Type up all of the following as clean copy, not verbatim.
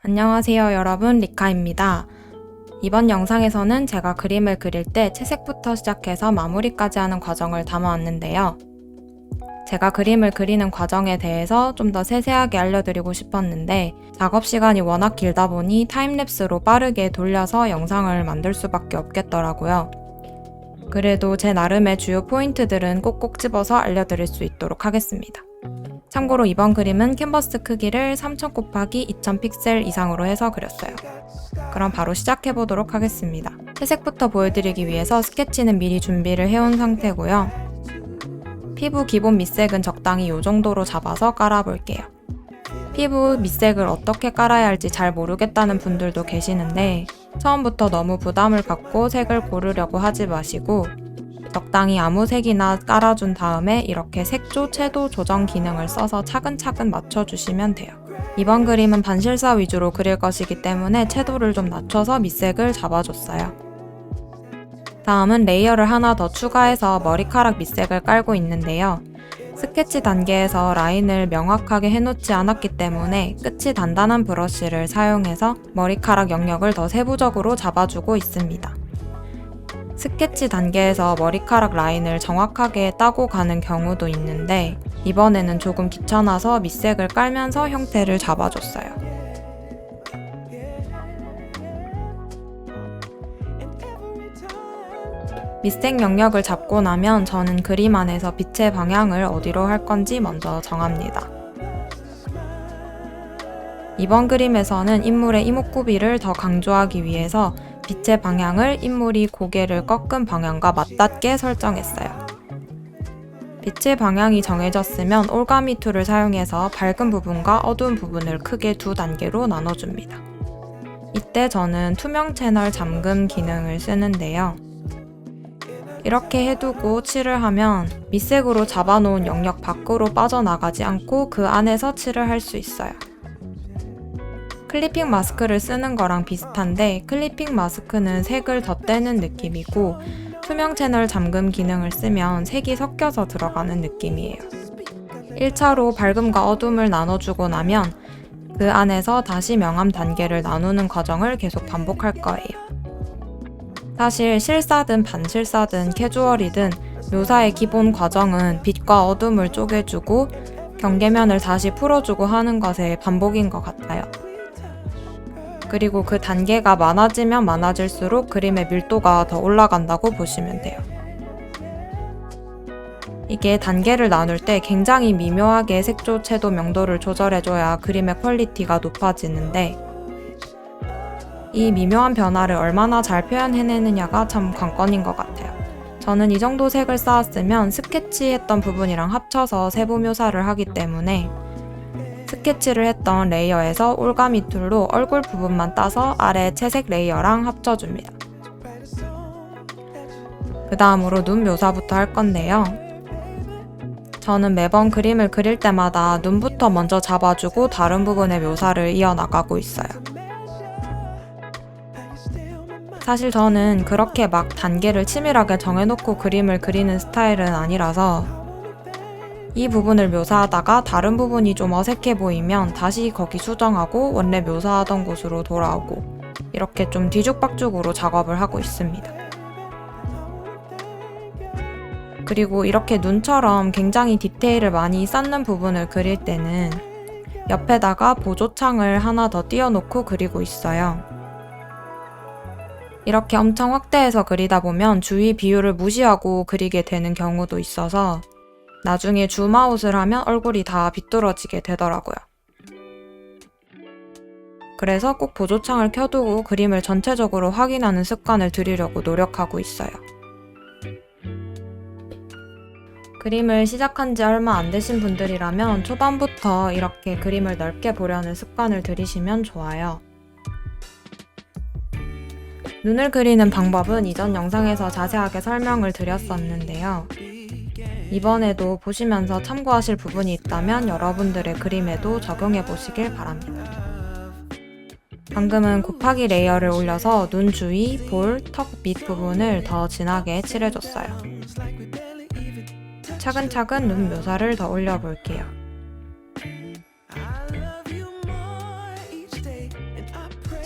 안녕하세요 여러분, 리카입니다. 이번 영상에서는 제가 그림을 그릴 때 채색부터 시작해서 마무리까지 하는 과정을 담아왔는데요. 제가 그림을 그리는 과정에 대해서 좀 더 세세하게 알려드리고 싶었는데 작업 시간이 워낙 길다 보니 타임랩스로 빠르게 돌려서 영상을 만들 수밖에 없겠더라고요. 그래도 제 나름의 주요 포인트들은 꼭꼭 집어서 알려드릴 수 있도록 하겠습니다. 참고로 이번 그림은 캔버스 크기를 3000 곱하기 2000 픽셀 이상으로 해서 그렸어요. 그럼 바로 시작해보도록 하겠습니다. 채색부터 보여드리기 위해서 스케치는 미리 준비를 해온 상태고요. 피부 기본 밑색은 적당히 이 정도로 잡아서 깔아볼게요. 피부 밑색을 어떻게 깔아야 할지 잘 모르겠다는 분들도 계시는데 처음부터 너무 부담을 갖고 색을 고르려고 하지 마시고 적당히 아무 색이나 깔아준 다음에 이렇게 색조, 채도 조정 기능을 써서 차근차근 맞춰주시면 돼요. 이번 그림은 반실사 위주로 그릴 것이기 때문에 채도를 좀 낮춰서 밑색을 잡아줬어요. 다음은 레이어를 하나 더 추가해서 머리카락 밑색을 깔고 있는데요. 스케치 단계에서 라인을 명확하게 해놓지 않았기 때문에 끝이 단단한 브러쉬를 사용해서 머리카락 영역을 더 세부적으로 잡아주고 있습니다. 스케치 단계에서 머리카락 라인을 정확하게 따고 가는 경우도 있는데 이번에는 조금 귀찮아서 밑색을 깔면서 형태를 잡아줬어요. 밑색 영역을 잡고 나면 저는 그림 안에서 빛의 방향을 어디로 할 건지 먼저 정합니다. 이번 그림에서는 인물의 이목구비를 더 강조하기 위해서 빛의 방향을 인물이 고개를 꺾은 방향과 맞닿게 설정했어요. 빛의 방향이 정해졌으면 올가미 툴을 사용해서 밝은 부분과 어두운 부분을 크게 두 단계로 나눠줍니다. 이때 저는 투명 채널 잠금 기능을 쓰는데요. 이렇게 해두고 칠을 하면 밑색으로 잡아놓은 영역 밖으로 빠져나가지 않고 그 안에서 칠을 할 수 있어요. 클리핑 마스크를 쓰는 거랑 비슷한데 클리핑 마스크는 색을 덧대는 느낌이고 투명 채널 잠금 기능을 쓰면 색이 섞여서 들어가는 느낌이에요. 1차로 밝음과 어둠을 나눠주고 나면 그 안에서 다시 명암 단계를 나누는 과정을 계속 반복할 거예요. 사실 실사든 반실사든 캐주얼이든 묘사의 기본 과정은 빛과 어둠을 쪼개주고 경계면을 다시 풀어주고 하는 것의 반복인 것 같아요. 그리고 그 단계가 많아지면 많아질수록 그림의 밀도가 더 올라간다고 보시면 돼요. 이게 단계를 나눌 때 굉장히 미묘하게 색조, 채도, 명도를 조절해줘야 그림의 퀄리티가 높아지는데 이 미묘한 변화를 얼마나 잘 표현해내느냐가 참 관건인 것 같아요. 저는 이 정도 색을 쌓았으면 스케치했던 부분이랑 합쳐서 세부 묘사를 하기 때문에 스케치를 했던 레이어에서 올가미 툴로 얼굴 부분만 따서 아래 채색 레이어랑 합쳐줍니다. 그 다음으로 눈 묘사부터 할 건데요. 저는 매번 그림을 그릴 때마다 눈부터 먼저 잡아주고 다른 부분의 묘사를 이어나가고 있어요. 사실 저는 그렇게 막 단계를 치밀하게 정해놓고 그림을 그리는 스타일은 아니라서 이 부분을 묘사하다가 다른 부분이 좀 어색해 보이면 다시 거기 수정하고 원래 묘사하던 곳으로 돌아오고 이렇게 좀 뒤죽박죽으로 작업을 하고 있습니다. 그리고 이렇게 눈처럼 굉장히 디테일을 많이 쌓는 부분을 그릴 때는 옆에다가 보조창을 하나 더 띄워놓고 그리고 있어요. 이렇게 엄청 확대해서 그리다 보면 주위 비율을 무시하고 그리게 되는 경우도 있어서 나중에 줌아웃을 하면 얼굴이 다 비뚤어지게 되더라고요. 그래서 꼭 보조창을 켜두고 그림을 전체적으로 확인하는 습관을 들이려고 노력하고 있어요. 그림을 시작한 지 얼마 안 되신 분들이라면 초반부터 이렇게 그림을 넓게 보려는 습관을 들이시면 좋아요. 눈을 그리는 방법은 이전 영상에서 자세하게 설명을 드렸었는데요. 이번에도 보시면서 참고하실 부분이 있다면 여러분들의 그림에도 적용해 보시길 바랍니다. 방금은 곱하기 레이어를 올려서 눈 주위, 볼, 턱 밑 부분을 더 진하게 칠해줬어요. 차근차근 눈 묘사를 더 올려볼게요.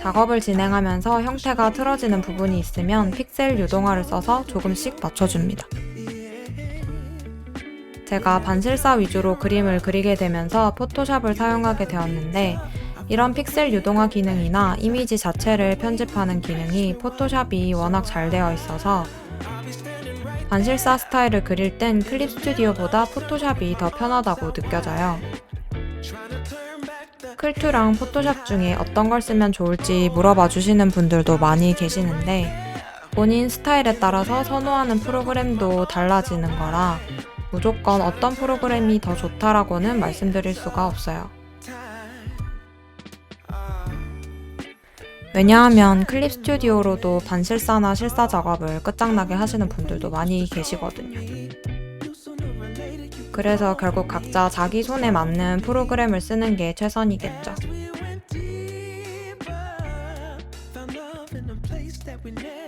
작업을 진행하면서 형태가 틀어지는 부분이 있으면 픽셀 유동화를 써서 조금씩 맞춰줍니다. 제가 반실사 위주로 그림을 그리게 되면서 포토샵을 사용하게 되었는데 이런 픽셀 유동화 기능이나 이미지 자체를 편집하는 기능이 포토샵이 워낙 잘 되어 있어서 반실사 스타일을 그릴 땐 클립 스튜디오보다 포토샵이 더 편하다고 느껴져요. 클2랑 포토샵 중에 어떤 걸 쓰면 좋을지 물어봐 주시는 분들도 많이 계시는데 본인 스타일에 따라서 선호하는 프로그램도 달라지는 거라 무조건 어떤 프로그램이 더 좋다라고는 말씀드릴 수가 없어요. 왜냐하면 클립 스튜디오로도 반실사나 실사 작업을 끝장나게 하시는 분들도 많이 계시거든요. 그래서 결국 각자 자기 손에 맞는 프로그램을 쓰는 게 최선이겠죠.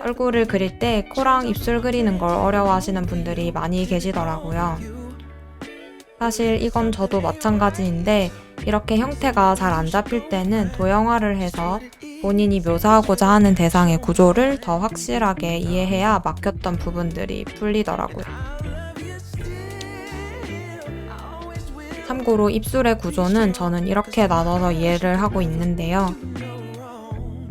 얼굴을 그릴 때 코랑 입술 그리는 걸 어려워하시는 분들이 많이 계시더라고요. 사실 이건 저도 마찬가지인데 이렇게 형태가 잘 안 잡힐 때는 도형화를 해서 본인이 묘사하고자 하는 대상의 구조를 더 확실하게 이해해야 막혔던 부분들이 풀리더라고요. 참고로 입술의 구조는 저는 이렇게 나눠서 이해를 하고 있는데요.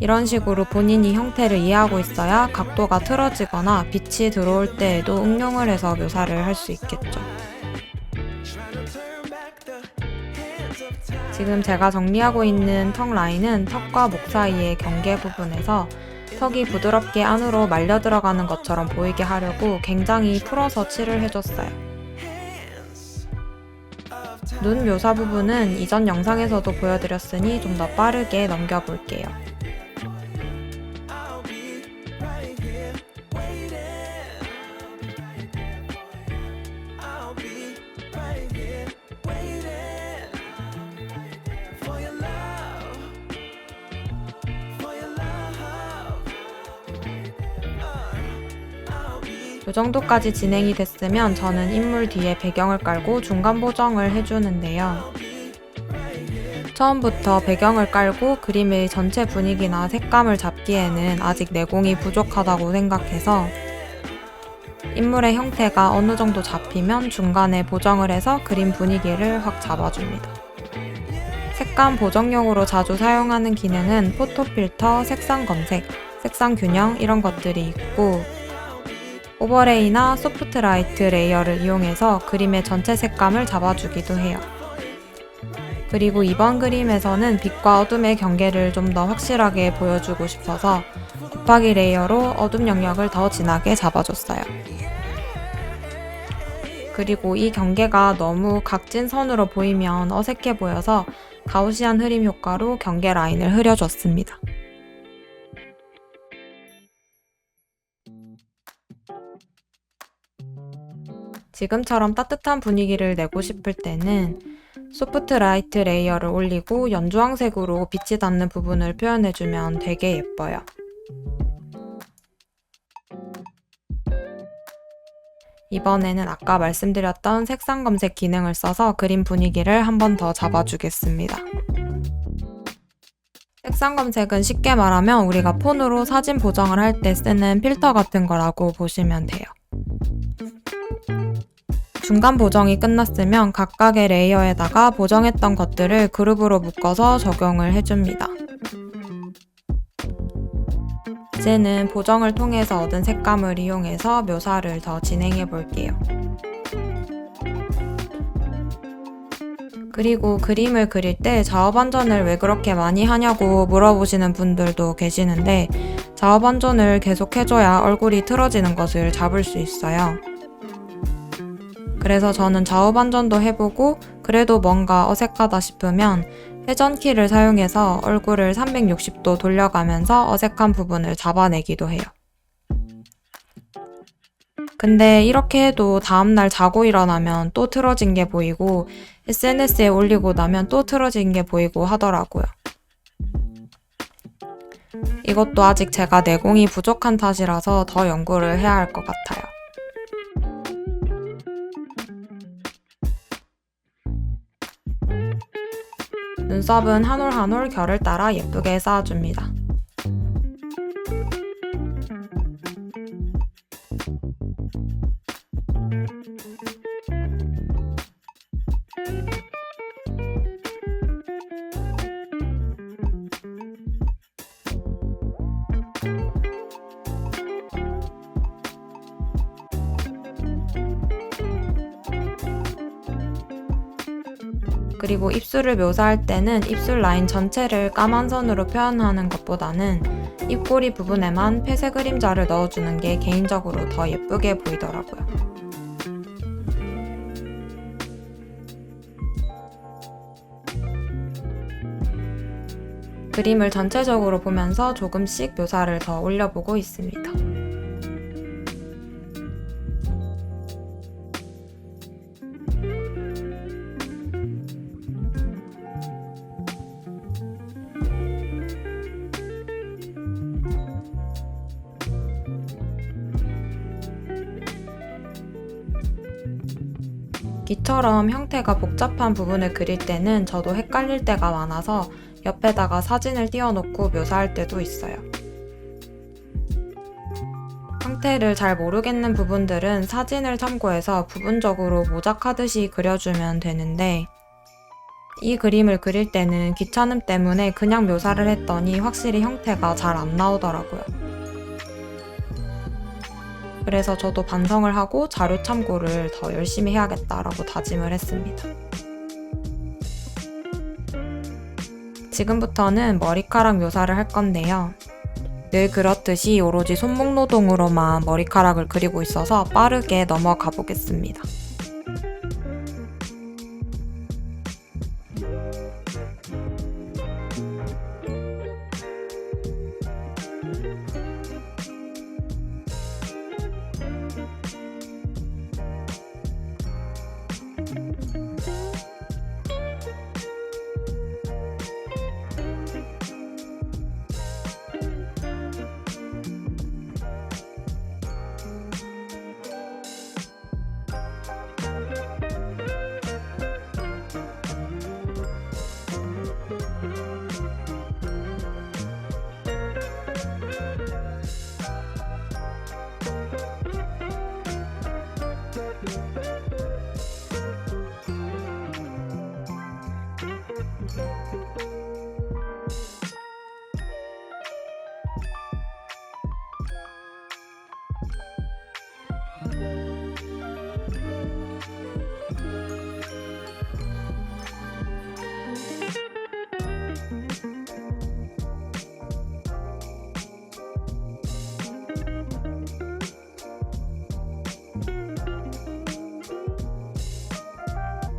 이런 식으로 본인이 형태를 이해하고 있어야 각도가 틀어지거나 빛이 들어올 때에도 응용을 해서 묘사를 할 수 있겠죠. 지금 제가 정리하고 있는 턱 라인은 턱과 목 사이의 경계 부분에서 턱이 부드럽게 안으로 말려 들어가는 것처럼 보이게 하려고 굉장히 풀어서 칠을 해줬어요. 눈 묘사 부분은 이전 영상에서도 보여드렸으니 좀 더 빠르게 넘겨볼게요. 이 정도까지 진행이 됐으면 저는 인물 뒤에 배경을 깔고 중간 보정을 해주는데요. 처음부터 배경을 깔고 그림의 전체 분위기나 색감을 잡기에는 아직 내공이 부족하다고 생각해서 인물의 형태가 어느 정도 잡히면 중간에 보정을 해서 그림 분위기를 확 잡아줍니다. 색감 보정용으로 자주 사용하는 기능은 포토 필터, 색상 검색, 색상 균형 이런 것들이 있고 오버레이나 소프트 라이트 레이어를 이용해서 그림의 전체 색감을 잡아주기도 해요. 그리고 이번 그림에서는 빛과 어둠의 경계를 좀 더 확실하게 보여주고 싶어서 곱하기 레이어로 어둠 영역을 더 진하게 잡아줬어요. 그리고 이 경계가 너무 각진 선으로 보이면 어색해 보여서 가우시안 흐림 효과로 경계 라인을 흐려줬습니다. 지금처럼 따뜻한 분위기를 내고 싶을 때는 소프트 라이트 레이어를 올리고 연주황색으로 빛이 닿는 부분을 표현해주면 되게 예뻐요. 이번에는 아까 말씀드렸던 색상 검색 기능을 써서 그림 분위기를 한 번 더 잡아주겠습니다. 색상 검색은 쉽게 말하면 우리가 폰으로 사진 보정을 할 때 쓰는 필터 같은 거라고 보시면 돼요. 중간 보정이 끝났으면 각각의 레이어에다가 보정했던 것들을 그룹으로 묶어서 적용을 해줍니다. 이제는 보정을 통해서 얻은 색감을 이용해서 묘사를 더 진행해 볼게요. 그리고 그림을 그릴 때 좌우반전을 왜 그렇게 많이 하냐고 물어보시는 분들도 계시는데 좌우반전을 계속 해줘야 얼굴이 틀어지는 것을 잡을 수 있어요. 그래서 저는 좌우반전도 해보고 그래도 뭔가 어색하다 싶으면 회전키를 사용해서 얼굴을 360도 돌려가면서 어색한 부분을 잡아내기도 해요. 근데 이렇게 해도 다음날 자고 일어나면 또 틀어진 게 보이고 SNS에 올리고 나면 또 틀어진 게 보이고 하더라고요. 이것도 아직 제가 내공이 부족한 탓이라서 더 연구를 해야 할 것 같아요. 눈썹은 한 올 한 올 결을 따라 예쁘게 쌓아줍니다. 그리고 입술을 묘사할 때는 입술 라인 전체를 까만 선으로 표현하는 것보다는 입꼬리 부분에만 폐쇄 그림자를 넣어주는 게 개인적으로 더 예쁘게 보이더라고요. 그림을 전체적으로 보면서 조금씩 묘사를 더 올려보고 있습니다. 이처럼 형태가 복잡한 부분을 그릴 때는 저도 헷갈릴 때가 많아서 옆에다가 사진을 띄워놓고 묘사할 때도 있어요. 형태를 잘 모르겠는 부분들은 사진을 참고해서 부분적으로 모작하듯이 그려주면 되는데 이 그림을 그릴 때는 귀찮음 때문에 그냥 묘사를 했더니 확실히 형태가 잘 안 나오더라고요. 그래서 저도 반성을 하고 자료 참고를 더 열심히 해야겠다라고 다짐을 했습니다. 지금부터는 머리카락 묘사를 할 건데요. 늘 그렇듯이 오로지 손목 노동으로만 머리카락을 그리고 있어서 빠르게 넘어가 보겠습니다.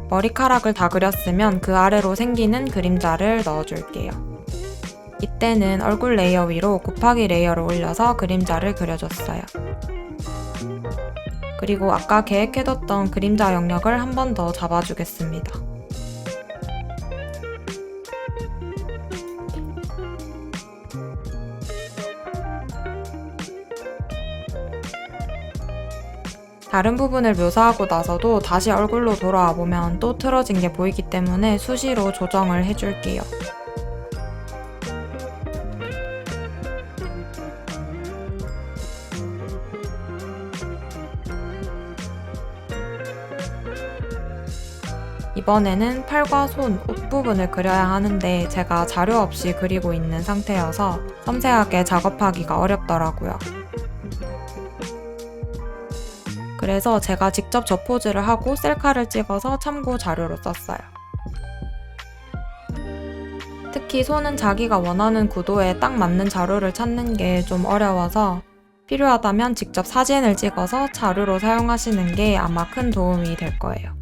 머리카락을 다 그렸으면 그 아래로 생기는 그림자를 넣어줄게요. 이때는 얼굴 레이어 위로 곱하기 레이어를 올려서 그림자를 그려줬어요. 그리고 아까 계획해뒀던 그림자 영역을 한 번 더 잡아주겠습니다. 다른 부분을 묘사하고 나서도 다시 얼굴로 돌아와 보면 또 틀어진 게 보이기 때문에 수시로 조정을 해줄게요. 이번에는 팔과 손, 옷 부분을 그려야 하는데 제가 자료 없이 그리고 있는 상태여서 섬세하게 작업하기가 어렵더라고요. 그래서 제가 직접 저 포즈를 하고 셀카를 찍어서 참고 자료로 썼어요. 특히 손은 자기가 원하는 구도에 딱 맞는 자료를 찾는 게 좀 어려워서 필요하다면 직접 사진을 찍어서 자료로 사용하시는 게 아마 큰 도움이 될 거예요.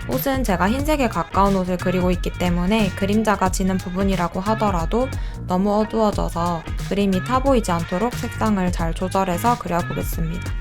옷은 제가 흰색에 가까운 옷을 그리고 있기 때문에 그림자가 지는 부분이라고 하더라도 너무 어두워져서 그림이 타 보이지 않도록 색상을 잘 조절해서 그려보겠습니다.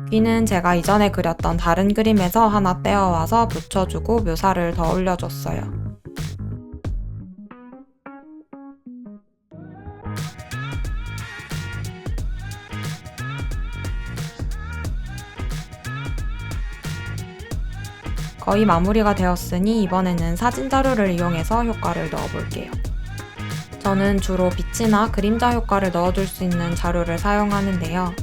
귀는 제가 이전에 그렸던 다른 그림에서 하나 떼어와서 붙여주고 묘사를 더 올려줬어요. 거의 마무리가 되었으니 이번에는 사진 자료를 이용해서 효과를 넣어볼게요. 저는 주로 빛이나 그림자 효과를 넣어줄 수 있는 자료를 사용하는데요.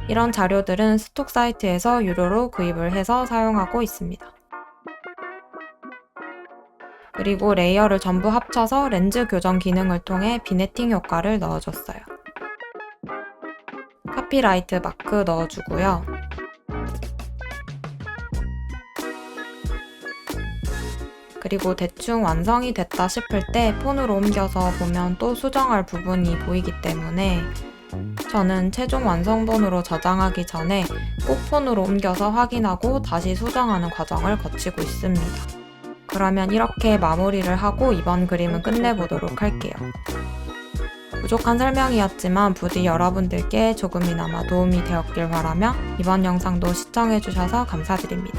이런 자료들은 스톡 사이트에서 유료로 구입을 해서 사용하고 있습니다. 그리고 레이어를 전부 합쳐서 렌즈 교정 기능을 통해 비네팅 효과를 넣어줬어요. 카피라이트 마크 넣어주고요. 그리고 대충 완성이 됐다 싶을 때 폰으로 옮겨서 보면 또 수정할 부분이 보이기 때문에 저는 최종 완성본으로 저장하기 전에 꼭 폰으로 옮겨서 확인하고 다시 수정하는 과정을 거치고 있습니다. 그러면 이렇게 마무리를 하고 이번 그림은 끝내보도록 할게요. 부족한 설명이었지만 부디 여러분들께 조금이나마 도움이 되었길 바라며 이번 영상도 시청해주셔서 감사드립니다.